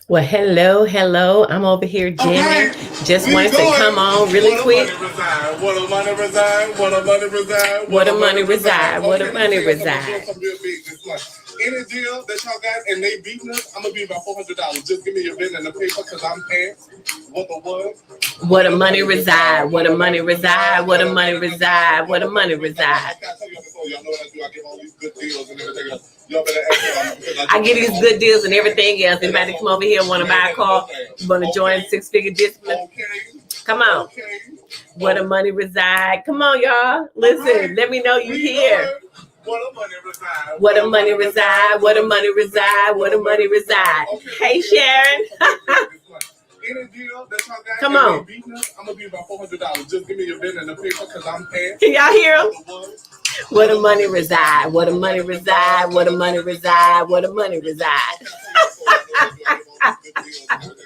Well, hello. I'm over here jamming. Okay, Just we wanted to come going. on really What a quick. money reside. What a money reside. What a money reside. What What a a money money reside. reside. What Okay, a let me money tell y'all something. I'm doing reside. something real big this month. Any deal that y'all got and they beating us, I'm gonna be about $400. Just give me your pen and the paper because I'm past what the was. What What a a money money reside. reside. What What a a money money reside. reside. What What a a money money reside. reside. What What a a money money reside. I reside. gotta tell y'all before y'all know what I do. I give all these good deals and everything else. Y'all better ask me because I I do get it these all good the deals and time. everything else. And that's Anybody come on over here want to buy a car? Want to join okay. Six Figure Discipline? Okay. Come on. Okay. What a money reside. Come on, y'all. All right. Listen, let me know you We here. going. What a money reside. What What a a money money reside. reside. What What a a money money reside. reside. What What a a money money reside. reside. Okay, let me Hey, tell y'all something. I'm Sharon. doing something real big this month. Any deal that y'all got Come and they on. beating us, I'm gonna be about $400. Just give me your pen and the paper because I'm past Can y'all hear what them? the was. Where What the a money money reside. reside? Where What the a money money reside. reside? Where What the a money money reside? reside. Where What the a money money reside. reside? Okay, I tell y'all before y'all know what I do. I give all these good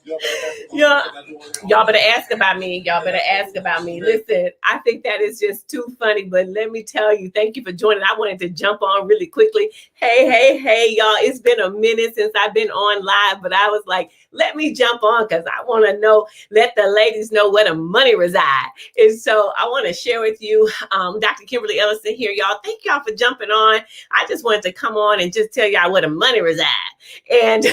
deals and everything else. Y'all better ask about me Yeah, because I do it y'all all better the ask time. about me. Y'all And better that's ask on about me. okay. Listen, I think that is just too funny, but let me tell you, thank you for joining. I wanted to jump on really quickly. Hey, y'all. It's been a minute since I've been on live, but I was like, let me jump on because I want to know, let the ladies know where the money reside. And so I want to share with you, Dr. Kimberly Ellison here, y'all. Thank y'all for jumping on. I just wanted to come on and just tell y'all where the money reside and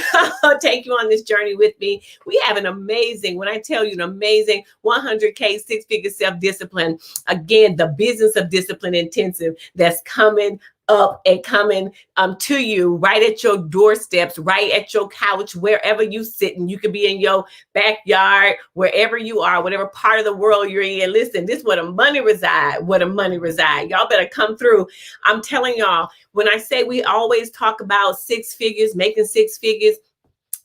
take you on this journey with me. We have an amazing, when I tell you an amazing 100K six-figure self-discipline, again, the business of discipline intensive that's coming up and coming to you right at your doorsteps, right at your couch, wherever you sit, and you could be in your backyard, wherever you are, whatever part of the world you're in. Listen, this is where the money reside, where the money reside. Y'all better come through. I'm telling y'all, when I say we always talk about six figures, making six figures,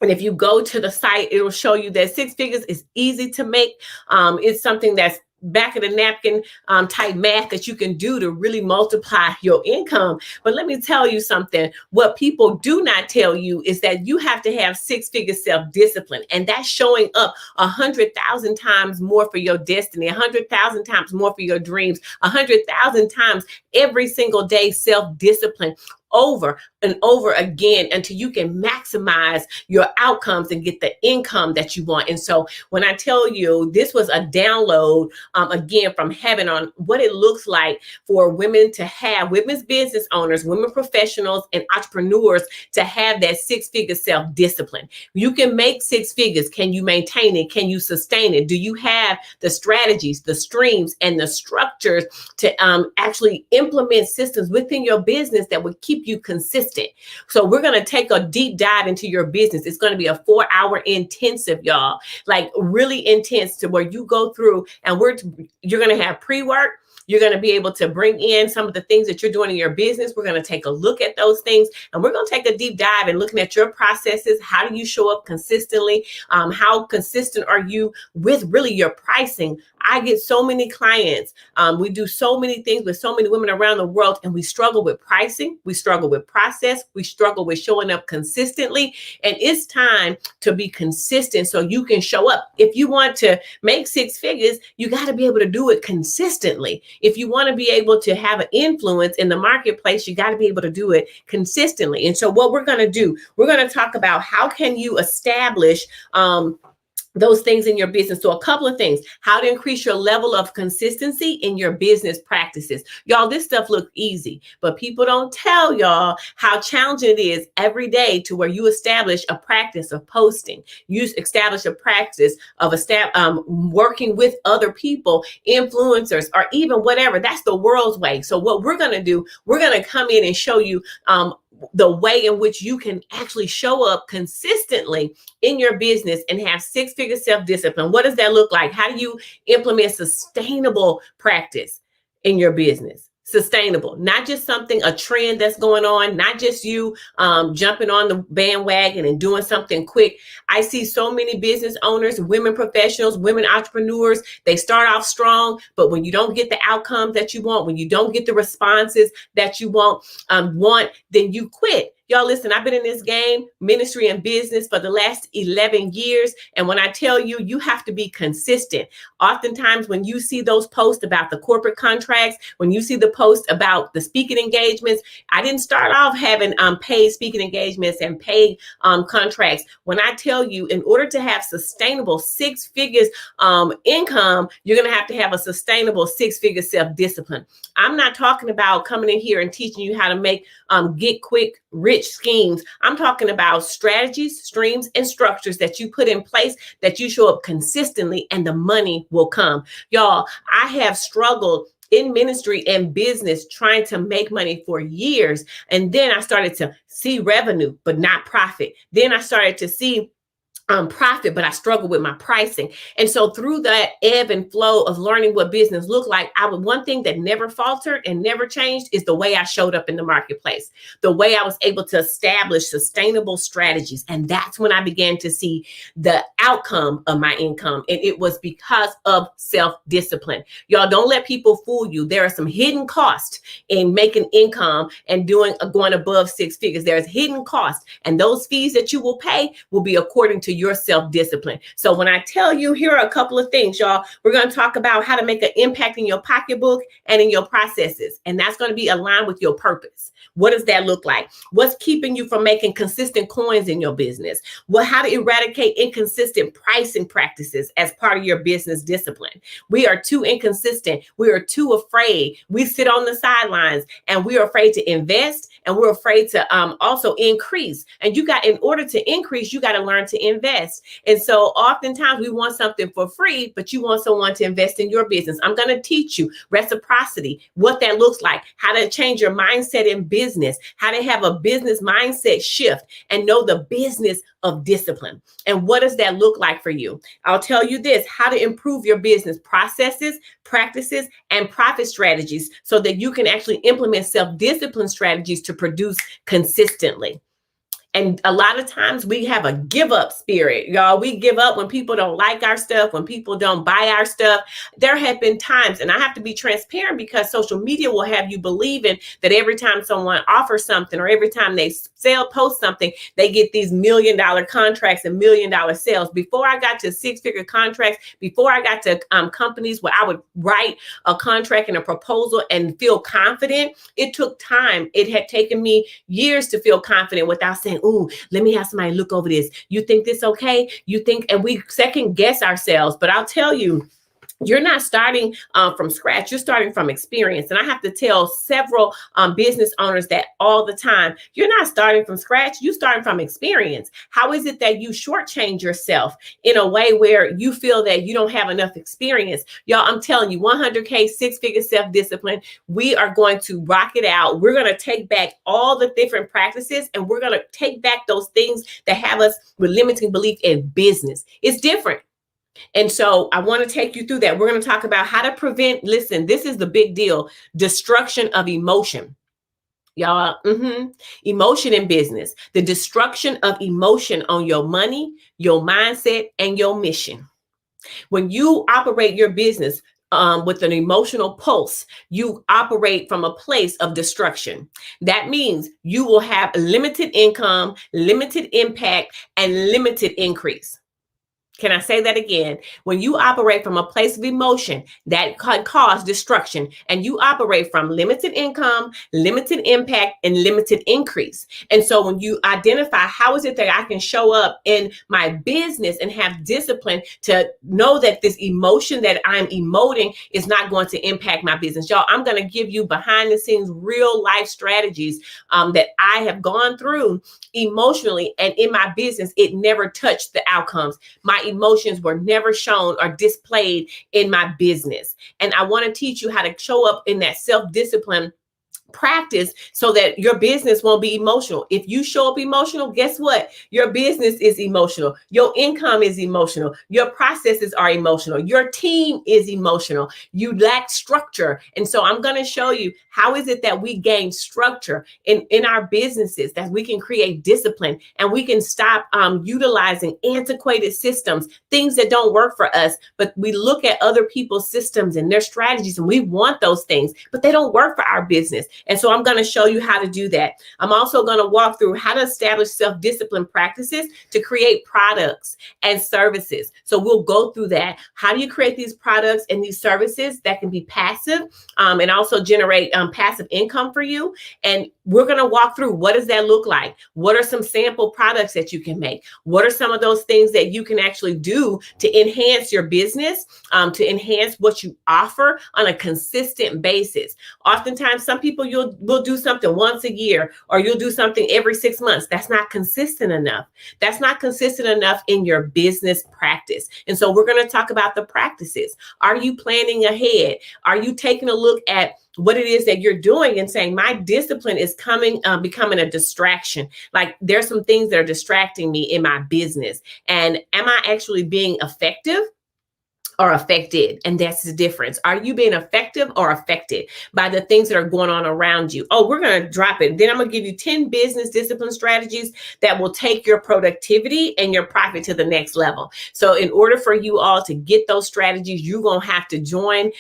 and if you go to the site, it'll show you that six figures is easy to make. It's something that's back of the napkin type math that you can do to really multiply your income. But let me tell you something. What people do not tell you is that you have to have six-figure self-discipline. And that's showing up 100,000 times more for your destiny, 100,000 times more for your dreams, 100,000 times every single day self-discipline over and over again until you can maximize your outcomes and get the income that you want. And so when I tell you this was a download, again, from heaven on what it looks like for women to have, women's business owners, women professionals, and entrepreneurs to have that six-figure self-discipline. You can make six figures. Can you maintain it? Can you sustain it? Do you have the strategies, the streams, and the structures to actually implement systems within your business that would keep you consistent? So we're going to take a deep dive into your business. It's going to be a 4-hour intensive, y'all, like really intense, to where you go through and you're going to have pre-work. You're going to be able to bring in some of the things that you're doing in your business. We're going to take a look at those things, and we're going to take a deep dive and looking at your processes. How do you show up consistently? How consistent are you with really your pricing? I get so many clients. We do so many things with so many women around the world, and we struggle with pricing. We struggle with process. We struggle with showing up consistently. And it's time to be consistent so you can show up. If you want to make six figures, you got to be able to do it consistently. If you want to be able to have an influence in the marketplace, you got to be able to do it consistently. And so what we're going to do, we're going to talk about how can you establish those things in your business. So a couple of things: how to increase your level of consistency in your business practices. Y'all, this stuff looks easy, but people don't tell y'all how challenging it is every day to where you establish a practice of posting. You establish a practice of working with other people, influencers, or even whatever. That's the world's way. So what we're going to do, we're going to come in and show you the way in which you can actually show up consistently in your business and have six-figure self-discipline. What does that look like? How do you implement sustainable practice in your business? Sustainable, not just something, a trend that's going on, not just you jumping on the bandwagon and doing something quick. I see so many business owners, women professionals, women entrepreneurs, they start off strong, but when you don't get the outcomes that you want, when you don't get the responses that you want, then you quit. Y'all listen, I've been in this game, ministry and business for the last 11 years. And when I tell you, you have to be consistent. Oftentimes when you see those posts about the corporate contracts, when you see the post about the speaking engagements, I didn't start off having paid speaking engagements and paid contracts. When I tell you, in order to have sustainable 6 figures income, you're going to have a sustainable 6-figure self-discipline. I'm not talking about coming in here and teaching you how to make get quick rich schemes. I'm talking about strategies, streams, and structures that you put in place, that you show up consistently, and the money will come. Y'all, I have struggled in ministry and business trying to make money for years. And then I started to see revenue, but not profit. Then I started to see profit, but I struggled with my pricing. And so through that ebb and flow of learning what business looked like, one thing that never faltered and never changed is the way I showed up in the marketplace, the way I was able to establish sustainable strategies. And that's when I began to see the outcome of my income. And it was because of self-discipline. Y'all, don't let people fool you. There are some hidden costs in making income and going above 6 figures. There's hidden costs, and those fees that you will pay will be according to your self-discipline. So when I tell you, here are a couple of things, y'all. We're going to talk about how to make an impact in your pocketbook and in your processes. And that's going to be aligned with your purpose. What does that look like? What's keeping you from making consistent coins in your business? Well, how to eradicate inconsistent pricing practices as part of your business discipline. We are too inconsistent. We are too afraid. We sit on the sidelines and we are afraid to invest, and we're afraid to also increase. And in order to increase, you got to learn to invest. And so oftentimes we want something for free, but you want someone to invest in your business. I'm going to teach you reciprocity, what that looks like, how to change your mindset in business, how to have a business mindset shift and know the business of discipline. And what does that look like for you? I'll tell you this, how to improve your business processes, practices, and profit strategies so that you can actually implement self-discipline strategies to produce consistently. And a lot of times we have a give up spirit, y'all. We give up when people don't like our stuff, when people don't buy our stuff. There have been times, and I have to be transparent because social media will have you believing that every time someone offers something or every time they post something, they get these $1 million contracts and $1 million sales. Before I got to 6-figure contracts, before I got to companies where I would write a contract and a proposal and feel confident, it took time. It had taken me years to feel confident without saying, "Ooh, let me have somebody look over this. You think this okay? You think," and we second guess ourselves. But I'll tell you, you're not starting from scratch. You're starting from experience. And I have to tell several business owners that all the time. You're not starting from scratch. You're starting from experience. How is it that you shortchange yourself in a way where you feel that you don't have enough experience? Y'all, I'm telling you, 100K, 6-figure self-discipline. We are going to rock it out. We're going to take back all the different practices, and we're going to take back those things that have us with limiting belief in business. It's different. And so I want to take you through that. We're going to talk about how to prevent, listen, this is the big deal, destruction of emotion. Y'all, emotion in business, the destruction of emotion on your money, your mindset, and your mission. When you operate your business with an emotional pulse, you operate from a place of destruction. That means you will have limited income, limited impact, and limited increase. Can I say that again? When you operate from a place of emotion, that can cause destruction, and you operate from limited income, limited impact, and limited increase. And so when you identify how is it that I can show up in my business and have discipline to know that this emotion that I'm emoting is not going to impact my business. Y'all, I'm going to give you behind the scenes real life strategies that I have gone through emotionally, and in my business, it never touched the outcomes. My emotions were never shown or displayed in my business. And I want to teach you how to show up in that self-discipline practice so that your business won't be emotional. If you show up emotional, guess what? Your business is emotional. Your income is emotional. Your processes are emotional. Your team is emotional. You lack structure. And so I'm going to show you how is it that we gain structure in our businesses, that we can create discipline and we can stop utilizing antiquated systems, things that don't work for us. But we look at other people's systems and their strategies and we want those things, but they don't work for our business. And so I'm going to show you how to do that. I'm also going to walk through how to establish self-discipline practices to create products and services. So we'll go through that. How do you create these products and these services that can be passive and also generate passive income for you? And we're going to walk through, what does that look like? What are some sample products that you can make? What are some of those things that you can actually do to enhance your business, to enhance what you offer on a consistent basis? Oftentimes, some people will do something once a year, or you'll do something every 6 months. That's not consistent enough. That's not consistent enough in your business practice. And so we're going to talk about the practices. Are you planning ahead? Are you taking a look at what it is that you're doing and saying, my discipline is becoming a distraction? Like, there's some things that are distracting me in my business. And am I actually being effective or affected? And that's the difference. Are you being effective or affected by the things that are going on around you? Oh, we're going to drop it. Then I'm going to give you 10 business discipline strategies that will take your productivity and your profit to the next level. So in order for you all to get those strategies, you're going to have to join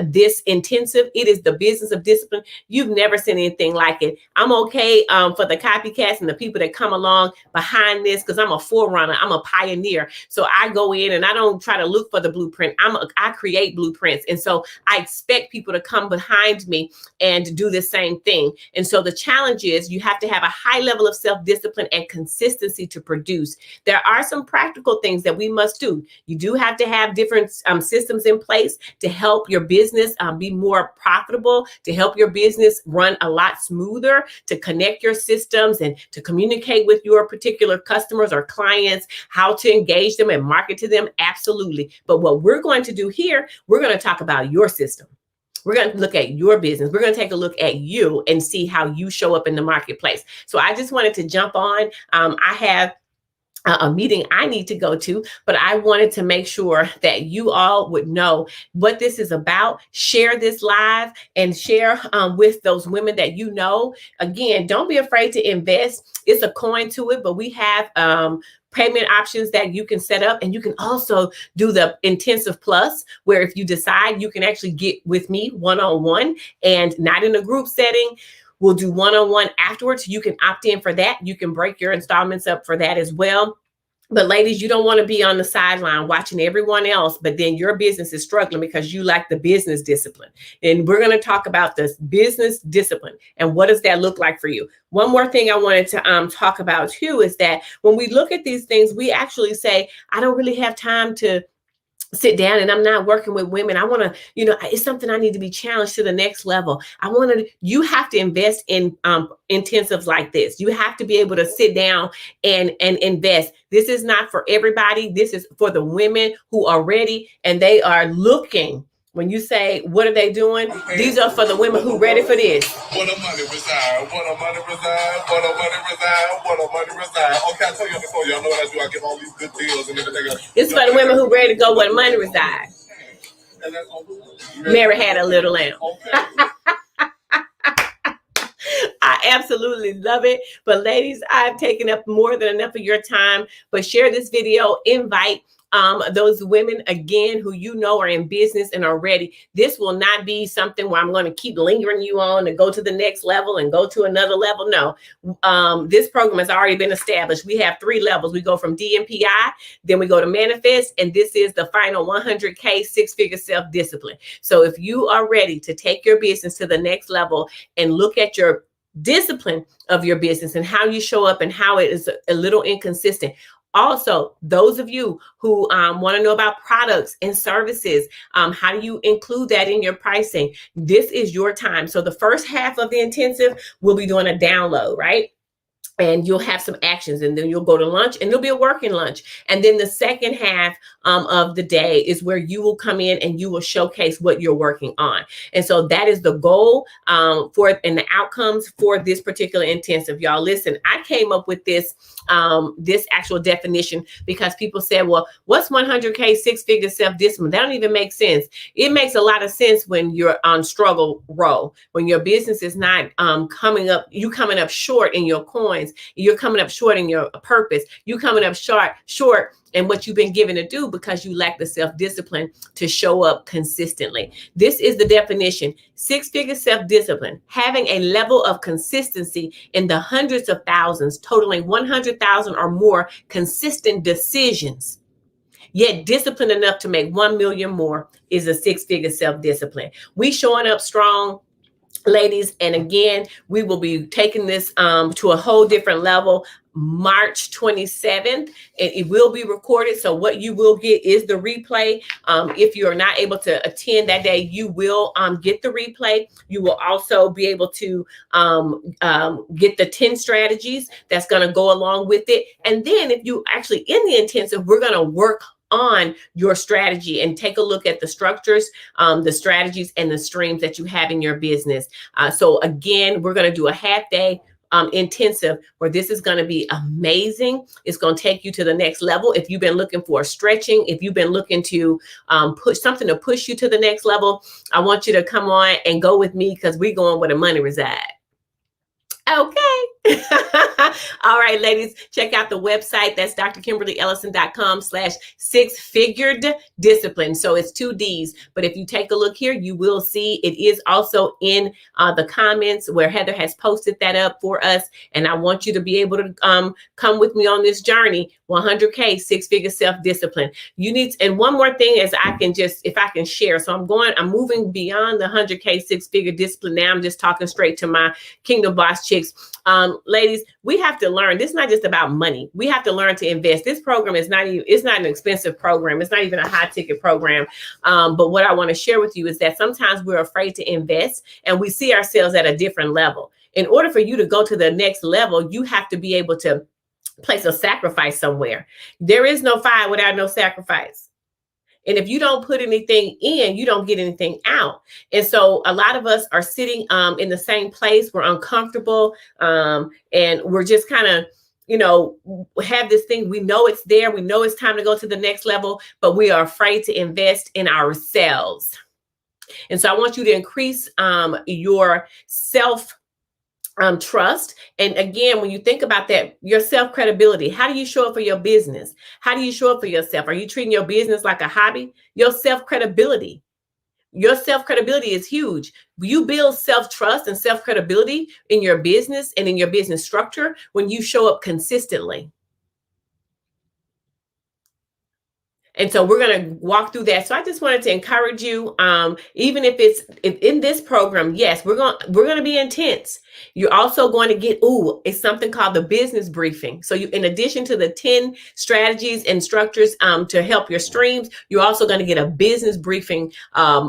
this intensive. It is the business of discipline. You've never seen anything like it. I'm okay for the copycats and the people that come along behind this, because I'm a forerunner. I'm a pioneer. So I go in and I don't try to look for the blueprint. I create blueprints. And so I expect people to come behind me and do the same thing. And so the challenge is you have to have a high level of self-discipline and consistency to produce. There are some practical things that we must do. You do have to have different systems in place to help your business be more profitable, to help your business run a lot smoother, to connect your systems and to communicate with your particular customers or clients, how to engage them and market to them. Absolutely. But what we're going to do here, we're going to talk about your system. We're going to look at your business. We're going to take a look at you and see how you show up in the marketplace. So I just wanted to jump on. I have a meeting I need to go to, but I wanted to make sure that you all would know what this is about. Share this live and share with those women that you know. Again, don't be afraid to invest. It's a coin to it, but we have payment options that you can set up, and you can also do the intensive plus, where if you decide, you can actually get with me one-on-one and not in a group setting. We'll do one-on-one afterwards. You can opt in for that. You can break your installments up for that as well. But ladies, you don't want to be on the sideline watching everyone else, but then your business is struggling because you lack the business discipline. And we're going to talk about this business discipline and what does that look like for you. One more thing I wanted to talk about too is that when we look at these things, we actually say, I don't really have time to sit down, and I'm not working with women. I want to, it's something I need to be challenged to the next level. You have to invest in intensives like this. You have to be able to sit down and invest. This is not for everybody. This is for the women who are ready and they are looking. When you say, what are they doing? These are for the women who ready for this. What a money reside, what a money reside, what a money reside, what a money reside. Okay, I tell you before, y'all know what I do. I give all these good deals and everything. It's for the women who ready to go where the money reside. Mary had a little lamb. I absolutely love it. But ladies, I've taken up more than enough of your time. But share this video, invite those women again who you know are in business and are ready. This will not be something where I'm going to keep lingering you on to go to the next level and go to another level. No, this program has already been established. We have 3 levels. We go from DMPI, then we go to manifest, and this is the final 100K 6-figure self-discipline. So if you are ready to take your business to the next level and look at your discipline of your business and how you show up and how it is a little inconsistent. Also, those of you who want to know about products and services, how do you include that in your pricing? This is your time. So the first half of the intensive, we'll be doing a download, right? And you'll have some actions, and then you'll go to lunch, and there'll be a working lunch. And then the second half of the day is where you will come in and you will showcase what you're working on. And so that is the goal for and the outcomes for this particular intensive. Y'all, listen, I came up with this actual definition because people said, well, what's 100K 6-figure self-discipline? That don't even make sense. It makes a lot of sense when you're on struggle row, when your business is not coming up short in your coins. points. You're coming up short in your purpose. You're coming up short in what you've been given to do because you lack the self-discipline to show up consistently. This is the definition. Six-figure self-discipline, having a level of consistency in the hundreds of thousands, totaling 100,000 or more consistent decisions, yet disciplined enough to make 1 million more, is a six-figure self-discipline. We showing up strong, ladies. And again, we will be taking this to a whole different level March 27th. It will be recorded. So what you will get is the replay. If you're not able to attend that day, you will get the replay. You will also be able to get the 10 strategies that's going to go along with it. And then if you actually in the intensive, we're going to work on your strategy and take a look at the structures, the strategies, and the streams that you have in your business. So again, we're going to do a half day intensive where this is going to be amazing. It's going to take you to the next level. If you've been looking for stretching, if you've been looking to push something to push you to the next level, I want you to come on and go with me because we're going where the money resides. Okay. All right, ladies, check out the website. That's drkimberlyellison.com/six-figured discipline. So it's 2 D's. But if you take a look here, you will see it is also in the comments where Heather has posted that up for us. And I want you to be able to come with me on this journey. 100K, six-figure self-discipline. You need, and one more thing is if I can share. So I'm moving beyond the 100K six-figure discipline. Now I'm just talking straight to my Kingdom Boss chicks. Ladies, we have to learn. This is not just about money. We have to learn to invest. This program is it's not an expensive program. It's not even a high ticket program. But what I want to share with you is that sometimes we're afraid to invest and we see ourselves at a different level. In order for you to go to the next level, you have to be able to place a sacrifice somewhere. There is no fire without no sacrifice. And if you don't put anything in, you don't get anything out. And so a lot of us are sitting in the same place. We're uncomfortable and we're just kind of, have this thing. We know it's there. We know it's time to go to the next level, but we are afraid to invest in ourselves. And so I want you to increase your self trust. And again, when you think about that, your self-credibility, how do you show up for your business? How do you show up for yourself? Are you treating your business like a hobby? Your self-credibility is huge. You build self-trust and self-credibility in your business and in your business structure when you show up consistently. And so we're going to walk through that. So I just wanted to encourage you, even if in this program, yes, we're going to be intense. You're also going to get, it's something called the business briefing. So in addition to the 10 strategies and structures to help your streams, you're also going to get a business briefing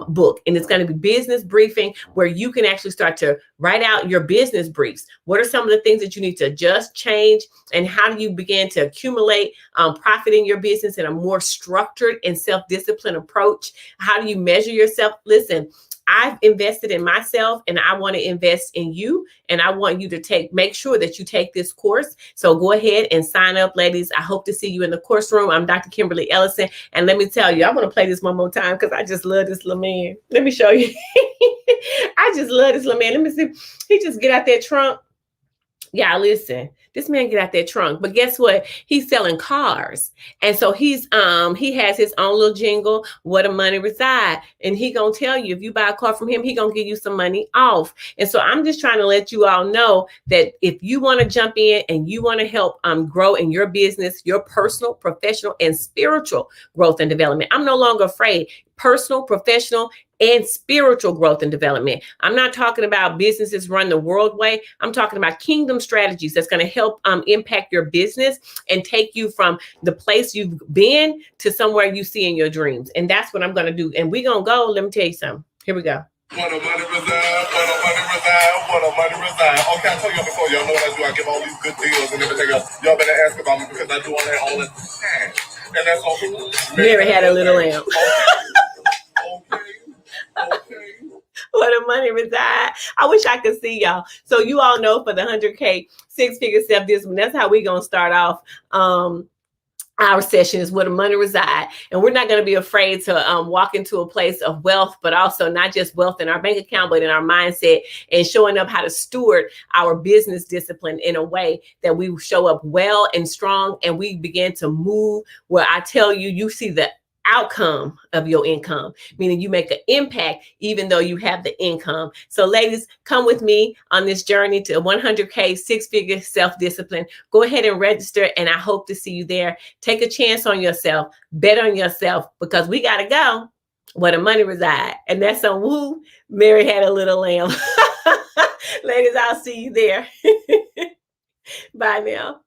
book. And it's going to be business briefing where you can actually start to write out your business briefs. What are some of the things that you need to adjust, change, and how do you begin to accumulate profit in your business in a more structured and self-disciplined approach? How do you measure yourself? Listen, I've invested in myself and I want to invest in you. And I want you to make sure that you take this course. So go ahead and sign up, ladies. I hope to see you in the course room. I'm Dr. Kimberly Ellison. And let me tell you, I want to play this one more time because I just love this little man. Let me show you. I just love this little man. Let me see. He just get out that trunk. Yeah, listen, this man get out that trunk, but guess what? He's selling cars. And so he has his own little jingle, where the money reside. And he gonna tell you, if you buy a car from him, he gonna give you some money off. And so I'm just trying to let you all know that if you want to jump in and you want to help grow in your business, your personal, professional, and spiritual growth and development, I'm no longer afraid. Personal, professional, and spiritual growth and development. I'm not talking about businesses run the world way. I'm talking about kingdom strategies that's going to help impact your business and take you from the place you've been to somewhere you see in your dreams. And that's what I'm going to do. And we're going to go. Let me tell you something. Here we go. Where the money reside, where the money reside, where the money reside. Okay, I told y'all before, y'all know what I do. I give all these good deals and everything else. Y'all better ask about me because I do all that all the time. And that's all. Mary had a little lamb. Okay. Where the money reside. I wish I could see y'all. So you all know for the 100K six-figure self-discipline, that's how we're going to start off. Our session is where the money reside, and we're not going to be afraid to walk into a place of wealth, but also not just wealth in our bank account, but in our mindset, and showing up how to steward our business discipline in a way that we show up well and strong, and we begin to move where I tell you, you see the outcome of your income, meaning you make an impact even though you have the income. So ladies, come with me on this journey to 100K, six-figure self-discipline. Go ahead and register, and I hope to see you there. Take a chance on yourself, bet on yourself, because we got to go where the money reside. And that's on Woo, Mary Had a Little Lamb. Ladies, I'll see you there. Bye now.